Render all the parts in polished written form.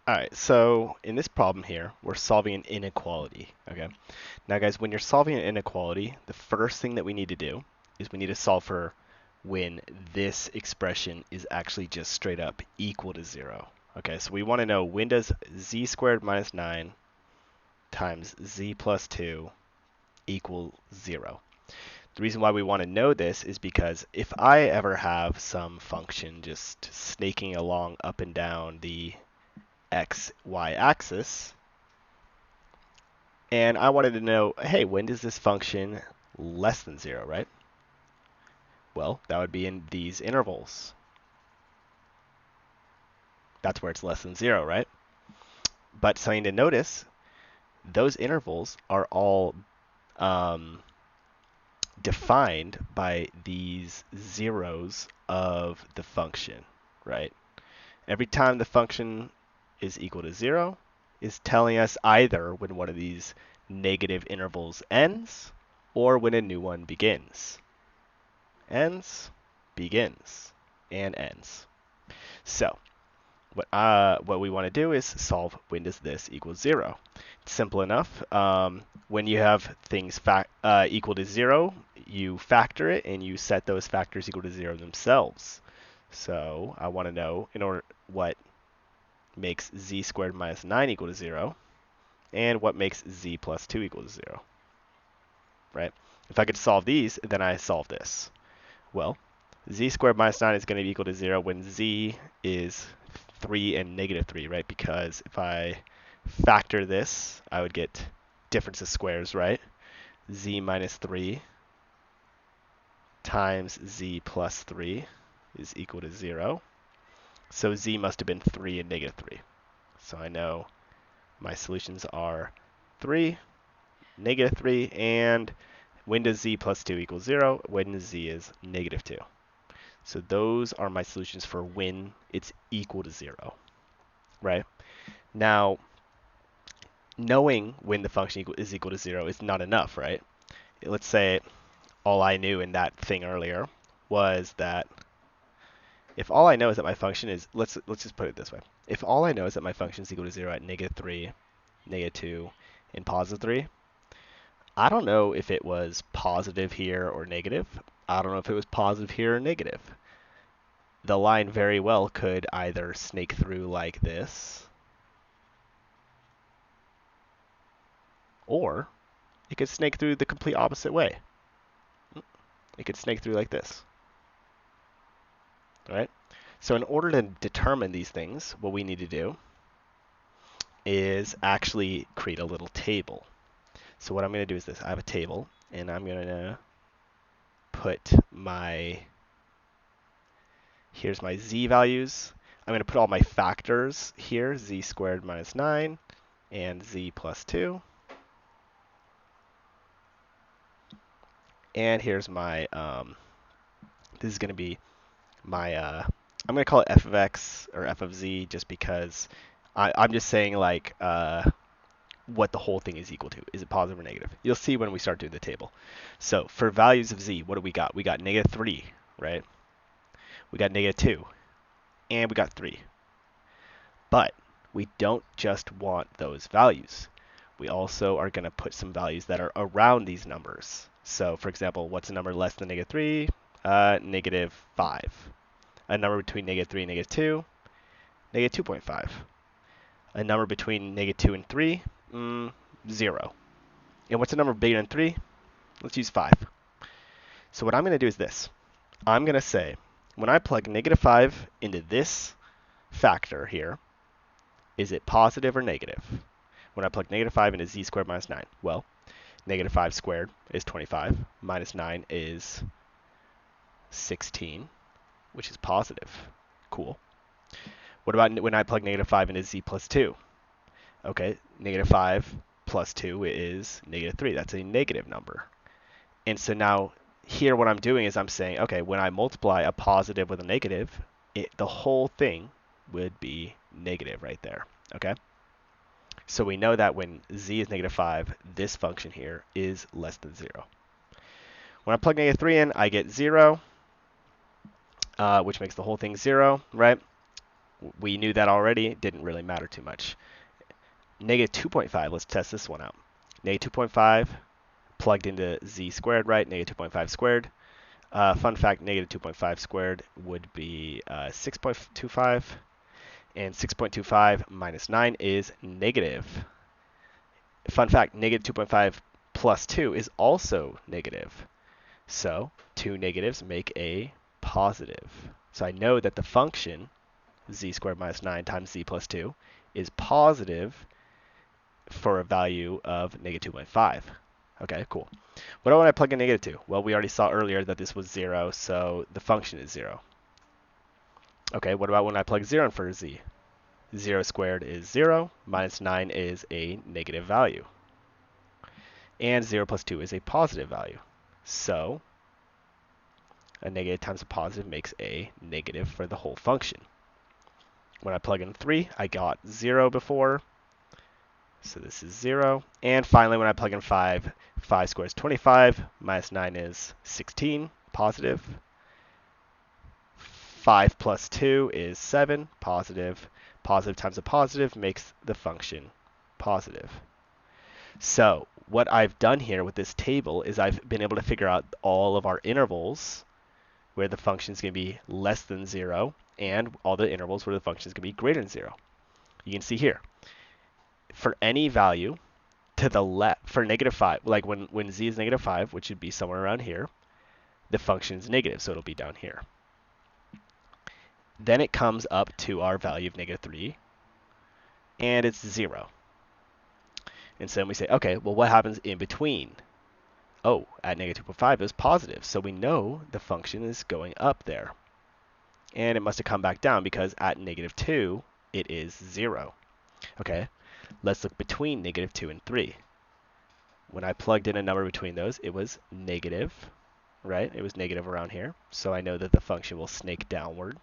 All right, so in this problem here, we're solving an inequality, okay? Now guys, when you're solving an inequality, the first thing that we need to do is we need to solve for when this expression is actually just straight up equal to 0. Okay, so we want to know when does z squared minus 9 times z plus 2 equal 0. The reason why we want to know this is because if I ever have some function just snaking along up and down the x, y axis, and I wanted to know, hey, when does this function less than 0, right? Well, that would be in these intervals. That's where it's less than 0, right? But something to notice, those intervals are all defined by these zeros of the function, right? Every time the function is equal to 0 is telling us either when one of these negative intervals ends or when a new one begins. Ends, begins, and ends. So what we want to do is solve when does this equal 0. It's simple enough. When you have things equal to 0, you factor it and you set those factors equal to 0 themselves. So I want to know what makes z squared minus 9 equal to 0 and what makes z plus 2 equal to 0, right? If I could solve these, then I solve this. Well, z squared minus 9 is going to be equal to 0 when z is 3 and negative 3, right? Because if I factor this, I would get difference of squares, right? Z minus 3 times z plus 3 is equal to 0. So z must have been 3 and negative 3. So I know my solutions are 3, negative 3, and when does z plus 2 equal 0? When z is negative 2. So those are my solutions for when it's equal to 0, right? Now, knowing when the function is equal to 0 is not enough, right? Let's say all I knew in that thing earlier was that if all I know is that my function is, let's just put it this way. If all I know is that my function is equal to 0 at negative 3, negative 2, and positive 3, I don't know if it was positive here or negative. I don't know if it was positive here or negative. The line very well could either snake through like this, or it could snake through the complete opposite way. It could snake through like this. All right? So in order to determine these things, what we need to do is actually create a little table. So what I'm going to do is this. I have a table, and I'm going to put here's my z values. I'm going to put all my factors here, z squared minus 9 and z plus 2. And here's my, this is going to be my, I'm going to call it f of x or f of z just because I'm just saying like what the whole thing is equal to. Is it positive or negative? You'll see when we start doing the table. So for values of z, what do we got? We got negative 3, right? We got negative 2, and we got 3. But we don't just want those values. We also are going to put some values that are around these numbers. So for example, what's a number less than negative 3? Negative 5. A number between negative 3 and negative 2? Negative 2.5. A number between negative 2 and 3? 0. And what's a number bigger than 3? Let's use 5. So what I'm going to do is this. I'm going to say, when I plug negative 5 into this factor here, is it positive or negative? When I plug negative 5 into z squared minus 9, well, negative 5 squared is 25, minus 9 is 16, which is positive. Cool. What about when I plug negative 5 into z plus 2? Okay, negative 5 plus 2 is negative 3. That's a negative number. And so now here what I'm doing is I'm saying, okay, when I multiply a positive with a negative, the whole thing would be negative right there. Okay? So we know that when z is negative 5, this function here is less than 0. When I plug negative 3 in, I get 0, which makes the whole thing 0, right? We knew that already. It didn't really matter too much. Negative 2.5, let's test this one out. Negative 2.5 plugged into z squared, right? Negative 2.5 squared. Fun fact, negative 2.5 squared would be 6.25. And 6.25 minus 9 is negative. Fun fact, negative 2.5 plus 2 is also negative. So two negatives make a positive. So I know that the function z squared minus 9 times z plus 2 is positive for a value of negative 2.5. Okay, cool. What about when I plug in negative 2? Well, we already saw earlier that this was 0, so the function is 0. Okay, what about when I plug 0 in for z? 0 squared is 0, minus 9 is a negative value. And 0 plus 2 is a positive value. So a negative times a positive makes a negative for the whole function. When I plug in 3, I got 0 before, so this is 0. And finally, when I plug in 5, 5 squared is 25, minus 9 is 16, positive. 5 plus 2 is 7, positive. Positive times a positive makes the function positive. So what I've done here with this table is I've been able to figure out all of our intervals where the function is going to be less than 0 and all the intervals where the function is going to be greater than 0. You can see here, for any value to the left, for negative 5, like when z is negative 5, which would be somewhere around here, the function is negative, so it'll be down here. Then it comes up to our value of negative 3, and it's 0. And so then we say, okay, well, what happens in between? Oh, at negative 2.5 it was positive, so we know the function is going up there. And it must have come back down because at negative 2, it is 0. Okay, let's look between negative 2 and 3. When I plugged in a number between those, it was negative, right? It was negative around here. So I know that the function will snake downward,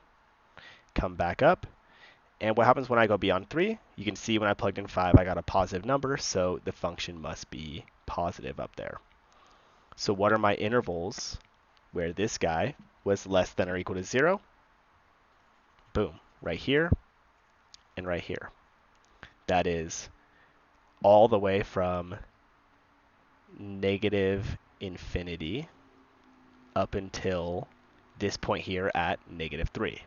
come back up. And what happens when I go beyond 3? You can see when I plugged in 5, I got a positive number, so the function must be positive up there. So what are my intervals where this guy was less than or equal to 0? Boom, right here and right here. That is all the way from negative infinity up until this point here at negative 3.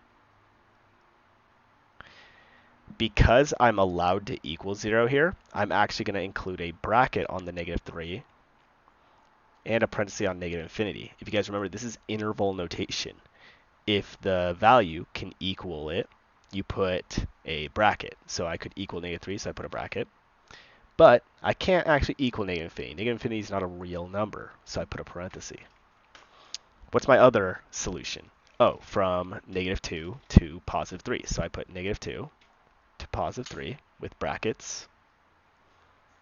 Because I'm allowed to equal 0 here, I'm actually going to include a bracket on the negative 3 and a parenthesis on negative infinity. If you guys remember, this is interval notation. If the value can equal it, you put a bracket. So I could equal negative 3, so I put a bracket. But I can't actually equal negative infinity. Negative infinity is not a real number, so I put a parenthesis. What's my other solution? Oh, from negative 2 to positive 3. So I put negative 2 to positive 3 with brackets.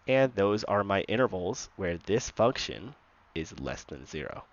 And those are my intervals where this function is less than 0.